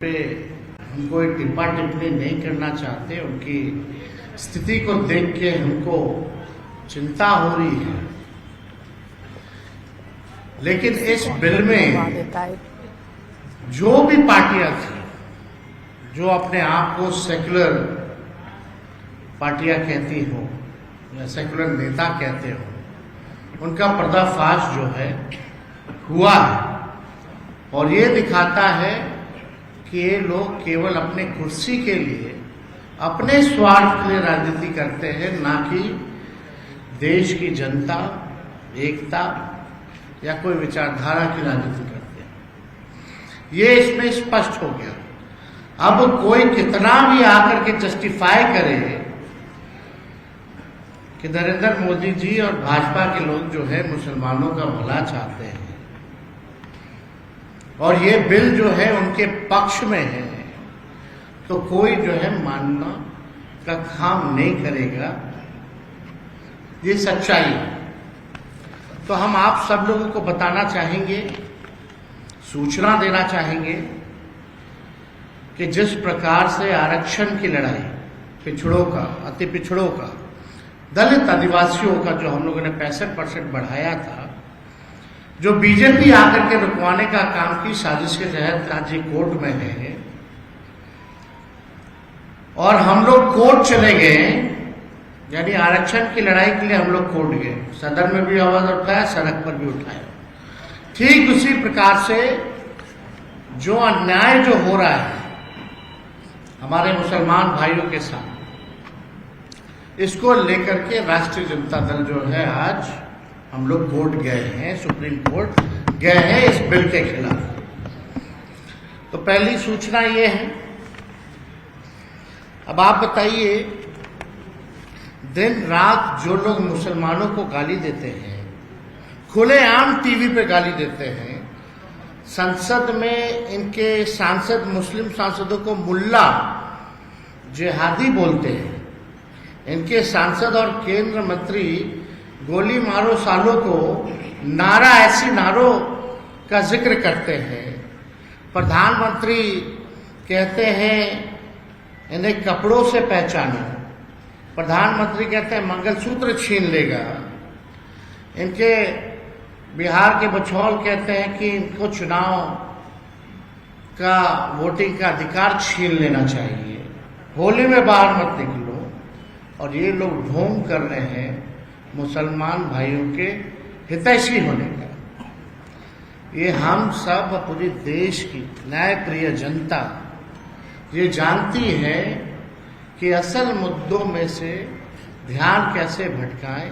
पे हम कोई टिप्पा टिप्पणी नहीं करना चाहते। उनकी स्थिति को देख के हमको चिंता हो रही है, लेकिन इस बिल में जो भी पार्टियां थी जो अपने आप को सेक्युलर पार्टियां कहती हो या सेक्युलर नेता कहते हो, उनका पर्दाफाश जो है हुआ है और ये दिखाता है कि ये लोग केवल अपने कुर्सी के लिए, अपने स्वार्थ के लिए राजनीति करते हैं, ना कि देश की जनता, एकता या कोई विचारधारा की राजनीति करते हैं। ये इसमें स्पष्ट हो गया। अब कोई कितना भी आकर के जस्टिफाई करे कि नरेंद्र मोदी जी और भाजपा के लोग जो है मुसलमानों का भला चाहते हैं और ये बिल जो है उनके पक्ष में है, तो कोई जो है मानना का काम नहीं करेगा। ये सच्चाई है। तो हम आप सब लोगों को बताना चाहेंगे, सूचना देना चाहेंगे कि जिस प्रकार से आरक्षण की लड़ाई, पिछड़ों का, अति पिछड़ों का, दलित आदिवासियों का जो हम लोगों ने 65% बढ़ाया था, जो बीजेपी आकर के रुकवाने का काम की साजिश के तहत आज ये कोर्ट में है और हम लोग कोर्ट चले गए, यानी आरक्षण की लड़ाई के लिए हम लोग कोर्ट गए, सदन में भी आवाज उठाया, सड़क पर भी उठाया। ठीक उसी प्रकार से जो अन्याय जो हो रहा है हमारे मुसलमान भाइयों के साथ, इसको लेकर के राष्ट्रीय जनता दल जो है आज हम लोग कोर्ट गए हैं, सुप्रीम कोर्ट गए हैं इस बिल के खिलाफ। तो पहली सूचना ये है। अब आप बताइए, दिन रात जो लोग मुसलमानों को गाली देते हैं, खुलेआम टीवी पे गाली देते हैं, संसद में इनके सांसद मुस्लिम सांसदों को मुल्ला, जिहादी बोलते हैं, इनके सांसद और केंद्र मंत्री गोली मारो सालों को नारा, ऐसी नारों का जिक्र करते हैं। प्रधानमंत्री कहते हैं इन्हें कपड़ों से पहचानो, प्रधानमंत्री कहते हैं मंगलसूत्र छीन लेगा, इनके बिहार के बछौल कहते हैं कि इनको चुनाव का, वोटिंग का अधिकार छीन लेना चाहिए, होली में बाहर मत निकलो। और ये लोग ढोंग कर रहे हैं मुसलमान भाइयों के हितैषी होने का। ये हम सब, पूरी देश की न्यायप्रिय जनता ये जानती है कि असल मुद्दों में से ध्यान कैसे भटकाएं,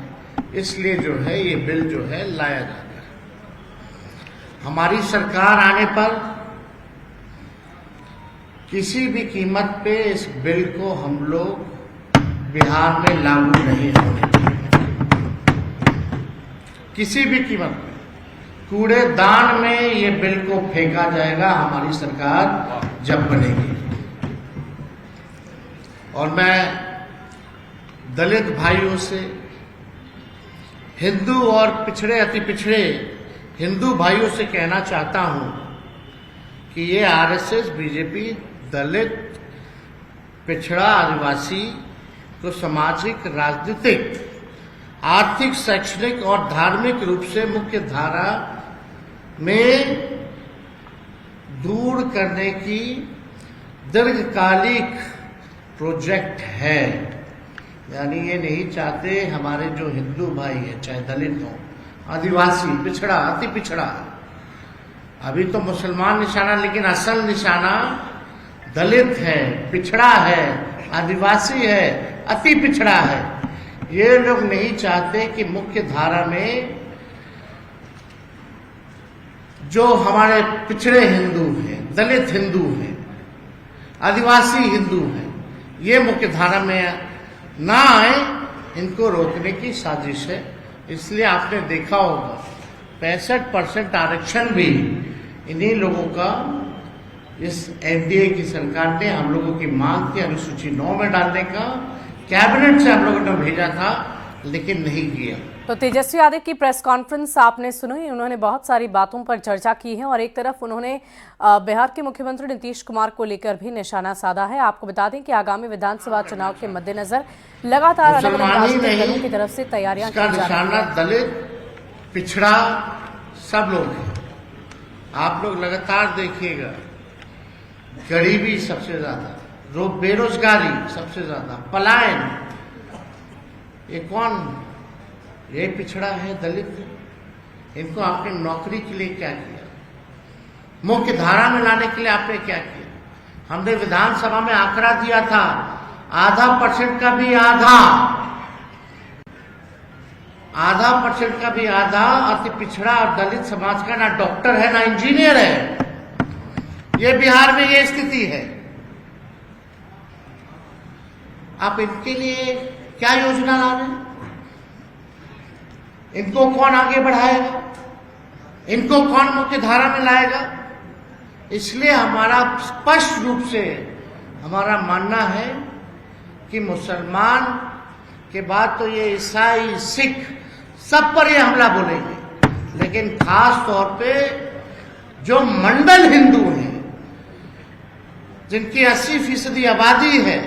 इसलिए जो है ये बिल जो है लाया जा रहा है। हमारी सरकार आने पर किसी भी कीमत पे इस बिल को हम लोग बिहार में लागू नहीं होने, किसी भी कीमत पे कूड़ेदान में ये बिल को फेंका जाएगा हमारी सरकार जब बनेगी। और मैं दलित भाइयों से, हिंदू और पिछड़े, अति पिछड़े हिंदू भाइयों से कहना चाहता हूं कि ये आरएसएस, बीजेपी दलित, पिछड़ा, आदिवासी को सामाजिक, राजनीतिक, आर्थिक, शैक्षणिक और धार्मिक रूप से मुख्य धारा में दूर करने की दीर्घकालिक प्रोजेक्ट है। यानी ये नहीं चाहते हमारे जो हिंदू भाई है, चाहे दलित हो, आदिवासी, पिछड़ा, अति पिछड़ा, अभी तो मुसलमान निशाना, लेकिन असल निशाना दलित है, पिछड़ा है, आदिवासी है, अति पिछड़ा है। ये लोग नहीं चाहते कि मुख्य धारा में जो हमारे पिछड़े हिंदू हैं, दलित हिंदू हैं, आदिवासी हिंदू हैं, ये मुख्य धारा में ना आए, इनको रोकने की साजिश है। इसलिए आपने देखा होगा 65% आरक्षण भी इन्हीं लोगों का, इस एनडीए की सरकार ने, हम लोगों की मांग थी अनुसूची 9 में डालने का, कैबिनेट से हम लोगों ने भेजा था, लेकिन नहीं किया। तो तेजस्वी यादव की प्रेस कॉन्फ्रेंस आपने सुनी। उन्होंने बहुत सारी बातों पर चर्चा की है और एक तरफ उन्होंने बिहार के मुख्यमंत्री नीतीश कुमार को लेकर भी निशाना साधा है। आपको बता दें कि आगामी विधानसभा चुनाव के मद्देनजर लगातार अलग अलग राजनीतिक दलों की तरफ से तैयारियां की जा रही हैं। दलित, पिछड़ा सब लोग हैं। आप लोग लगातार देखिएगा, गरीबी सबसे ज्यादा, बेरोजगारी सबसे ज्यादा, पलायन, ये कौन? ये पिछड़ा है, दलित है। इनको आपने नौकरी के लिए क्या किया? मुख्य धारा में लाने के लिए आपने क्या किया? हमने विधानसभा में आंकड़ा दिया था, 0.5% का भी आधा अति पिछड़ा और दलित समाज का ना डॉक्टर है ना इंजीनियर है। ये बिहार में ये स्थिति है। आप इनके लिए क्या योजना ला रहे हैं? इनको कौन आगे बढ़ाएगा? इनको कौन मुख्य धारा में लाएगा? इसलिए हमारा स्पष्ट रूप से हमारा मानना है कि मुसलमान के बाद तो ये ईसाई, सिख सब पर ये हमला बोलेंगे, लेकिन खास तौर पे जो मंडल हिंदू हैं, जिनकी 80% आबादी है,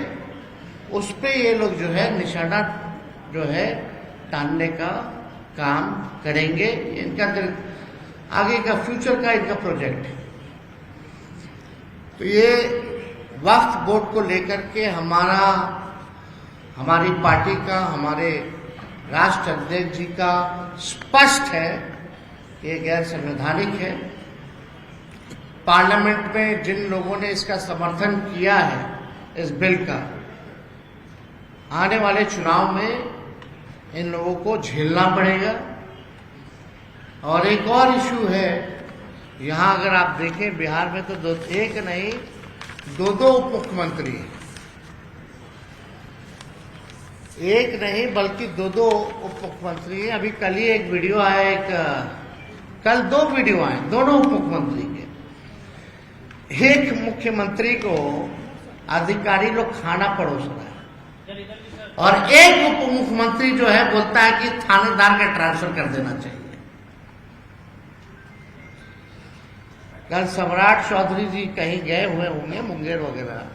उस पे ये लोग जो है निशाना जो है टालने का काम करेंगे। इनका आगे का फ्यूचर का इनका प्रोजेक्ट है। तो ये वक्फ बोर्ड को लेकर के हमारी पार्टी का, हमारे राष्ट्र अध्यक्ष जी का स्पष्ट है कि ये गैर संवैधानिक है। पार्लियामेंट में जिन लोगों ने इसका समर्थन किया है, इस बिल का, आने वाले चुनाव में इन लोगों को झेलना पड़ेगा। और एक और इशू है, यहां अगर आप देखें बिहार में तो एक नहीं दो उप मुख्यमंत्री हैं। एक नहीं बल्कि दो उप मुख्यमंत्री हैं। अभी कल ही एक वीडियो आया, कल 2 वीडियो आए, दोनों उप मुख्यमंत्री के। एक मुख्यमंत्री को अधिकारी लोग खाना परोस रहा है और एक उप मुख्यमंत्री जो है बोलता है कि थानेदार का ट्रांसफर कर देना चाहिए। कल सम्राट चौधरी जी कहीं गए हुए होंगे, मुंगेर वगैरह,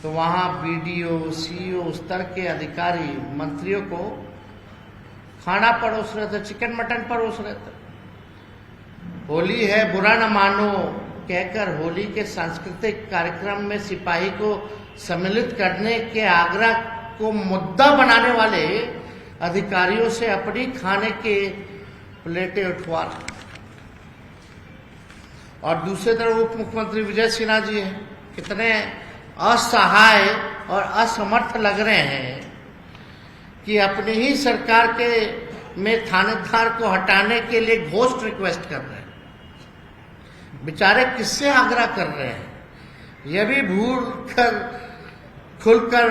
तो वहां बीडीओ, सीईओ स्तर के अधिकारी मंत्रियों को खाना परोस रहे थे, चिकन मटन परोस रहे थे। होली है, बुरा न मानो कहकर होली के सांस्कृतिक कार्यक्रम में सिपाही को सम्मिलित करने के आग्रह को मुद्दा बनाने वाले अधिकारियों से अपनी खाने के प्लेटें उठवा रहे। और दूसरी तरफ उप मुख्यमंत्री विजय सिन्हा जी हैं, कितने असहाय और असमर्थ लग रहे हैं कि अपनी ही सरकार के में थानेदार को हटाने के लिए घोस्ट रिक्वेस्ट कर रहे हैं। बेचारे किससे आग्रह कर रहे हैं? यह भी भूल कर खुलकर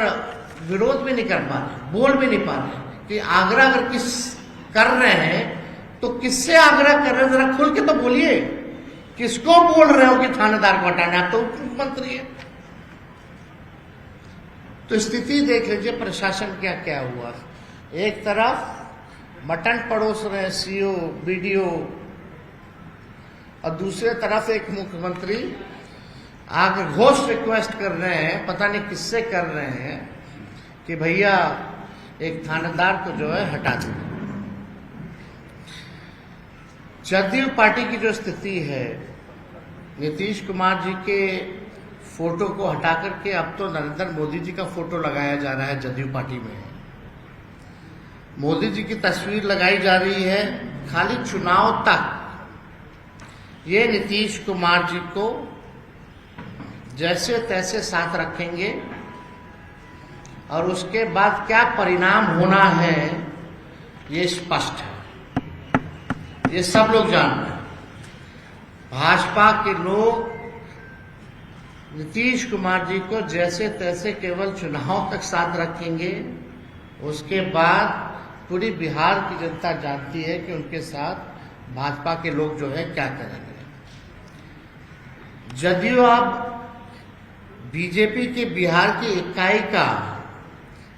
विरोध भी नहीं कर पा रहे, बोल भी नहीं पा रहे कि आग्रह अगर किस कर रहे हैं तो किससे आग्रह कर रहे हैं? जरा खुल के तो बोलिए, किसको बोल रहे हो कि थानेदार को हटाना? आप तो उप मुख्यमंत्री है। तो स्थिति देख लीजिए प्रशासन क्या क्या हुआ। एक तरफ मटन परोस रहे सीओ, बीडीओ, और दूसरे तरफ एक मुख्यमंत्री आगे घोस्ट रिक्वेस्ट कर रहे हैं, पता नहीं किससे कर रहे हैं, कि भैया एक थानेदार को जो है हटा दें। जदयू पार्टी की जो स्थिति है, नीतीश कुमार जी के फोटो को हटा करके अब तो नरेंद्र मोदी जी का फोटो लगाया जा रहा है। जदयू पार्टी में मोदी जी की तस्वीर लगाई जा रही है खाली चुनाव तक। ये नीतीश कुमार जी को जैसे तैसे साथ रखेंगे और उसके बाद क्या परिणाम होना है ये स्पष्ट है, ये सब लोग जानते हैं। भाजपा के लोग नीतीश कुमार जी को जैसे तैसे केवल चुनाव तक साथ रखेंगे, उसके बाद पूरी बिहार की जनता जानती है कि उनके साथ भाजपा के लोग जो है क्या करेंगे। जदयू अब बीजेपी के बिहार की इकाई का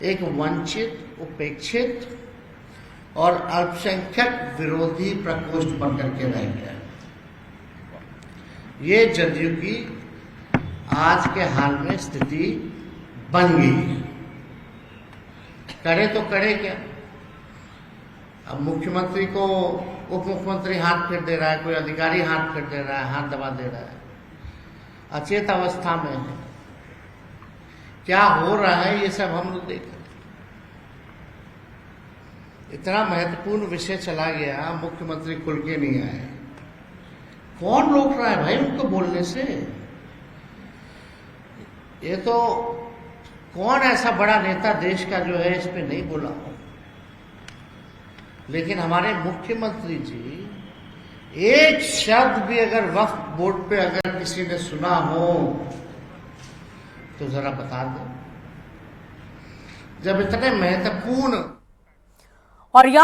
एक वंचित, उपेक्षित और अल्पसंख्यक विरोधी प्रकोष्ठ बनकर के रह गया। ये जदयू की आज के हाल में स्थिति बन गई। करे तो करे क्या? अब मुख्यमंत्री को उप मुख्यमंत्री हाथ फेर दे रहा है, कोई अधिकारी हाथ फेर दे रहा है, हाथ दबा दे रहा है, अचेत अवस्था में है। क्या हो रहा है ये सब हम लोग देख रहे हैं। इतना महत्वपूर्ण विषय चला गया, मुख्यमंत्री खुल के नहीं आए। कौन रोक रहा है भाई उनको बोलने से? ये तो कौन ऐसा बड़ा नेता देश का जो है इस पे नहीं बोला हो? लेकिन हमारे मुख्यमंत्री जी एक शब्द भी अगर वक्फ बोर्ड पे अगर किसी ने सुना हो तो जरा बता दो। जब इतने महत्वपूर्ण और यहाँ